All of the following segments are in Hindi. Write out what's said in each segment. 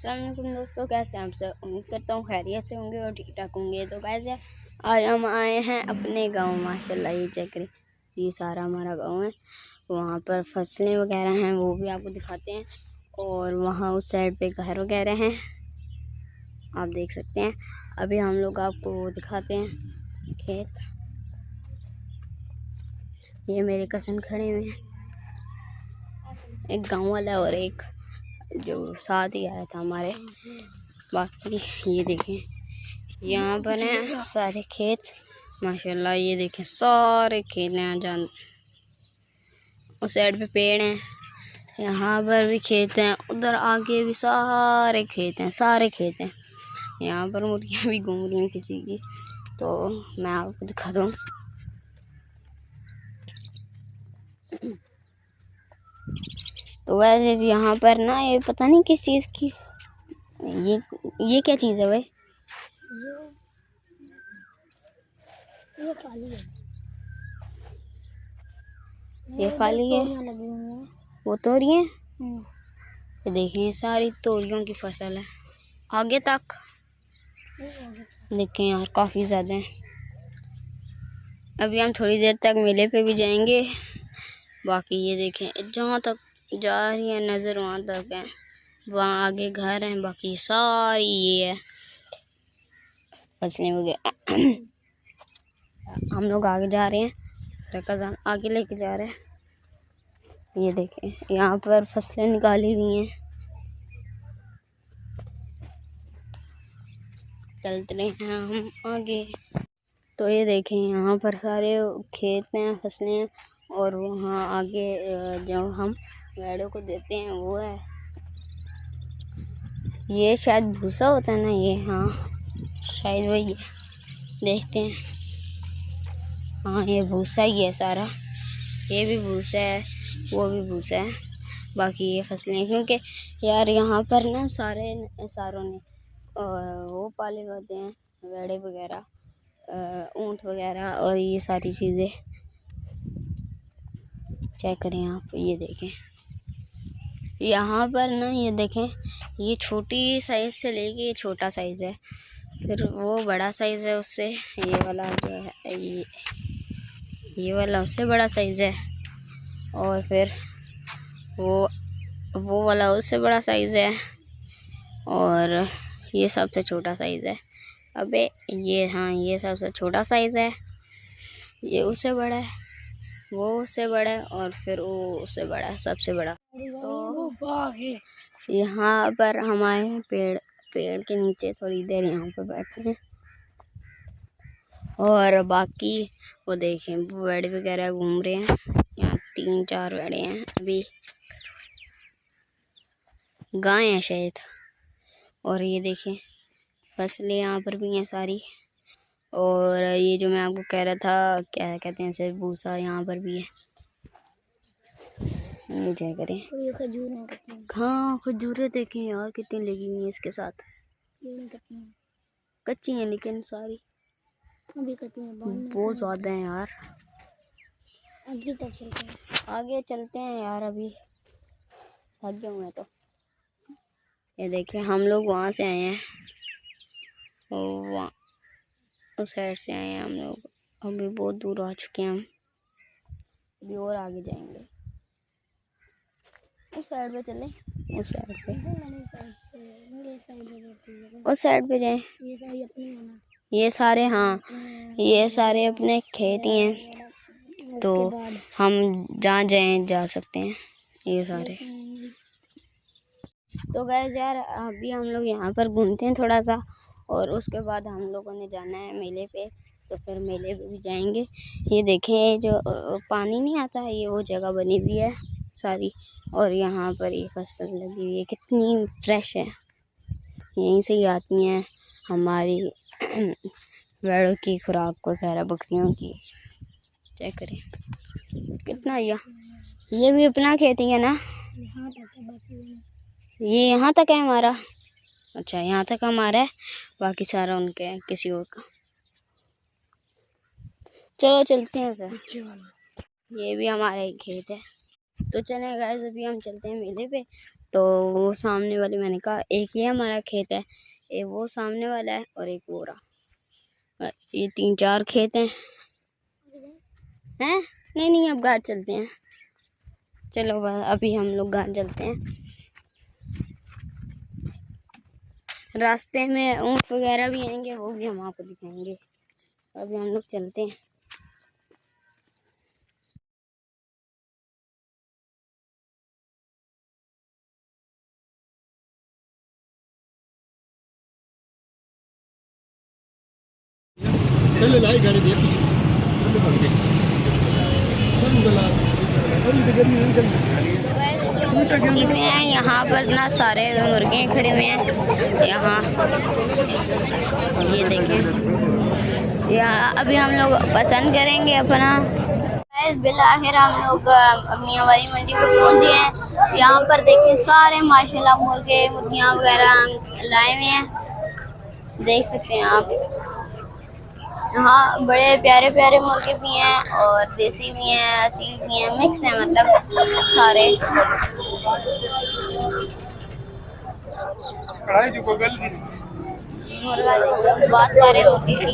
अस्सलाम वालेकुम दोस्तों, कैसे हैं आप सब। उम्मीद करता हूँ खैरियत से होंगे और ठीक ठाक होंगे। तो कैसे आज हम आए हैं अपने गांव। माशाल्लाह ये चेक करें, ये सारा हमारा गांव है। वहाँ पर फसलें वगैरह हैं, वो भी आपको दिखाते हैं। और वहाँ उस साइड पे घर वगैरह हैं, आप देख सकते हैं। अभी हम लोग आपको वो दिखाते हैं खेत। ये मेरे कज़न खड़े हुए हैं, एक गाँव वाला और एक जो साथ ही आया था हमारे। बाकी ये देखें, यहाँ पर हैं सारे खेत माशाल्लाह। ये देखें सारे खेत हैं, जान उस साइड पे पेड़ हैं, यहाँ पर भी खेत हैं, उधर आगे भी सारे खेत हैं, सारे खेत हैं। यहाँ पर मुर्गियाँ भी घूम रही हैं किसी की, तो मैं आपको दिखा दूँ। तो वैसे यहाँ पर ना ये पता नहीं किस चीज़ की ये क्या चीज़ है भाई? ये खाली है, ये खाली है। लगी हुई हैं वो तोरियां, ये देखें सारी तोरियों की फसल है आगे तक। देखें यार काफ़ी ज़्यादा हैं। अभी हम थोड़ी देर तक मेले पे भी जाएंगे। बाकी ये देखें जहाँ तक जा रही है नज़र वहाँ तक है, वहाँ आगे घर हैं। बाकी सारी ये है फसलें वगैरह। हम लोग आगे जा रहे हैं, कज़न आगे लेके जा रहे हैं। ये देखें यहाँ पर फसलें निकाली हुई हैं, चलते रहे हैं हम आगे। तो ये देखें यहाँ पर सारे खेत हैं, फसलें हैं। और वहाँ आगे जो हम भेड़ों को देते हैं वो है, ये शायद भूसा होता है ना ये, हाँ शायद वही है। देखते हैं, हाँ ये भूसा ही है सारा, ये भी भूसा है, वो भी भूसा है। बाकी ये फसलें, क्योंकि यार यहाँ पर ना सारों ने वो पाले होते हैं, भेड़े वगैरह, ऊँट वगैरह, और ये सारी चीज़ें चेक करें आप। ये देखें यहाँ पर ना, ये देखें ये छोटी साइज़ से लेके ये छोटा साइज़ है, फिर वो बड़ा साइज़ है उससे, ये वाला जो है ये वाला उससे बड़ा साइज़ है, और फिर वो वाला उससे बड़ा साइज़ है, और ये सबसे छोटा साइज़ है। अबे ये, हाँ ये सबसे छोटा साइज़ है, ये उससे बड़ा है, वो उससे बड़ा है, और फिर वो उससे बड़ा है, सबसे बड़ा। तो यहाँ पर हमारे पेड़ के नीचे थोड़ी देर यहाँ पर बैठे हैं। और बाकी वो देखें भेड़ वगैरह घूम रहे हैं, यहाँ 3-4 भेड़े हैं, अभी गाय हैं शायद। और ये देखें फसलें यहाँ पर भी हैं सारी। और ये जो मैं आपको कह रहा था, क्या कहते हैं इसे, भूसा, यहाँ पर भी है। ये क्या करें, ये खजूर है कितनी। हाँ खजूरें देखें यार कितनी लगी हुई हैं इसके साथ। कच्ची हैं लेकिन सारी अभी कच्ची हैं, बहुत ज़्यादा हैं यार। आगे तक चलते हैं, आगे चलते हैं यार, अभी थक गए हुए तो। ये देखिए हम लोग वहाँ से आए हैं, वहाँ उस साइड से आए हैं हम लोग। अभी बहुत दूर आ चुके हैं हम, अभी और आगे जाएंगे। उस साइड पे चलें, उस साइड पे, उस साइड पे जाएं। ये सारे, हाँ ये सारे अपने खेत ही हैं, तो हम जहाँ जाएं जा सकते हैं ये सारे। तो गाइस यार अभी हम लोग यहाँ पर घूमते हैं थोड़ा सा, और उसके बाद हम लोगों ने जाना है मेले पे, तो फिर मेले पे भी जाएंगे। ये देखें जो पानी नहीं आता है, ये वो जगह बनी हुई है सारी, और यहाँ पर ये फसल लगी हुई है, कितनी फ्रेश है। यहीं से ही आती हैं हमारी भेड़ों की खुराक वगैरह, बकरियों की। चेक करें कितना, ये भी अपना खेती है ना, ये यहाँ तक है हमारा। अच्छा यहाँ तक हमारा है, बाकी सारा उनके है, किसी और का। चलो चलते हैं फिर, ये भी हमारा ही खेत है। तो चलें गाइस, अभी हम चलते हैं मेले पे। तो वो सामने वाले, मैंने कहा एक ये हमारा खेत है, एक वो सामने वाला है और एक वो रहा। ये 3-4 खेत हैं। हैं? नहीं, अब घर चलते हैं। चलो अभी हम लोग घर चलते हैं। रास्ते में ऊँट वगैरह भी आएंगे, वो भी हम आपको दिखाएंगे। अभी हम लोग चलते हैं। हैं यहाँ पर ना सारे मुर्गे खड़े हुए हैं यहाँ, ये देखें। यहाँ अभी हम लोग पसंद करेंगे अपना। बिलाखिर हम लोग मियाँ वाली मंडी पे पहुँच गए हैं। यहाँ पर देखें सारे माशाल्लाह मुर्गे मुर्गियाँ वगैरह लाए हुए हैं, देख सकते हैं आप। यहाँ बड़े प्यारे प्यारे मुर्गे भी हैं और देसी भी हैं, असील भी हैं, मिक्स हैं, मतलब सारे। मुर्गा बात करें मुर्गे की।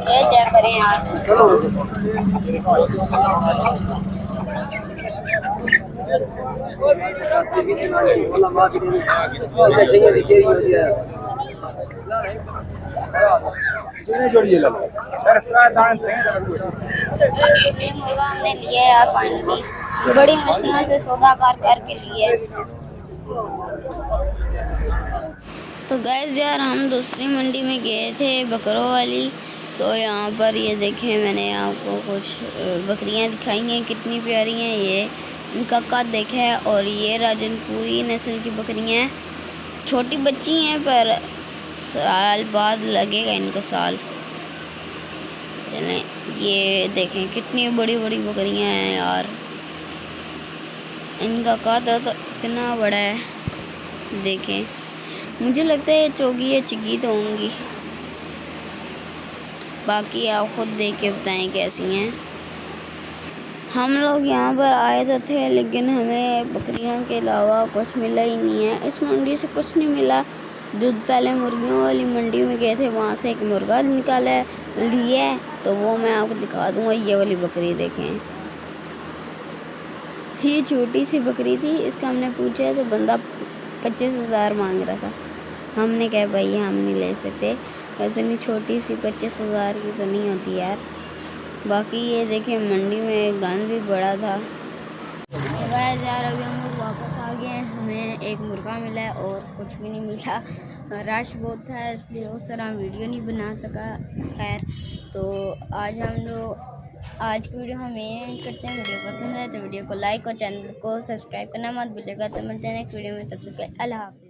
ये चेक करें यार। ये मुर्गा हमने लिया है यार, फाइनली बड़ी मुश्किल से सौदाकार करके लिए। तो गैस यार, हम दूसरी मंडी में गए थे, बकरों वाली। तो यहाँ पर ये देखें, मैंने आपको कुछ बकरियाँ दिखाई हैं, कितनी प्यारी हैं। ये इनका कद देखा है, और ये राजनपुरी नस्ल की बकरियाँ हैं। छोटी बच्ची हैं पर साल बाद लगेगा इनको साल। चलें, ये देखें कितनी बड़ी बड़ी बकरियाँ हैं यार। इनका कद तो इतना बड़ा है, देखें। मुझे लगता है ये चोगी या चिगी तो होंगी, बाकी आप खुद देख के बताएं कैसी हैं। हम लोग यहाँ पर आए तो थे, लेकिन हमें बकरियों के अलावा कुछ मिला ही नहीं है। इस मंडी से कुछ नहीं मिला। जो पहले मुर्गियों वाली मंडी में गए थे, वहाँ से एक मुर्गा निकाला लिया है, तो वो मैं आपको दिखा दूँगा। ये वाली बकरी देखें, ये छोटी सी बकरी थी। इसका हमने पूछा तो बंदा 25,000 मांग रहा था। हमने कहा भाई हम नहीं ले सकते, इतनी छोटी सी 25,000 की तो नहीं होती यार। बाकी ये देखें, मंडी में गंद भी बड़ा था। तो गाइस यार, अभी हम लोग वापस आ गए हैं। हमें एक मुर्गा मिला है और कुछ भी नहीं मिला। रश बहुत था, इसलिए उस तरह वीडियो नहीं बना सका। खैर, तो आज की वीडियो हम ये करते हैं। वीडियो पसंद है तो वीडियो को लाइक और चैनल को सब्सक्राइब करना मत भूलिएगा। तो मिलते हैं नेक्स्ट वीडियो में, तब तक के लिए अल्लाह हाफ़िज़।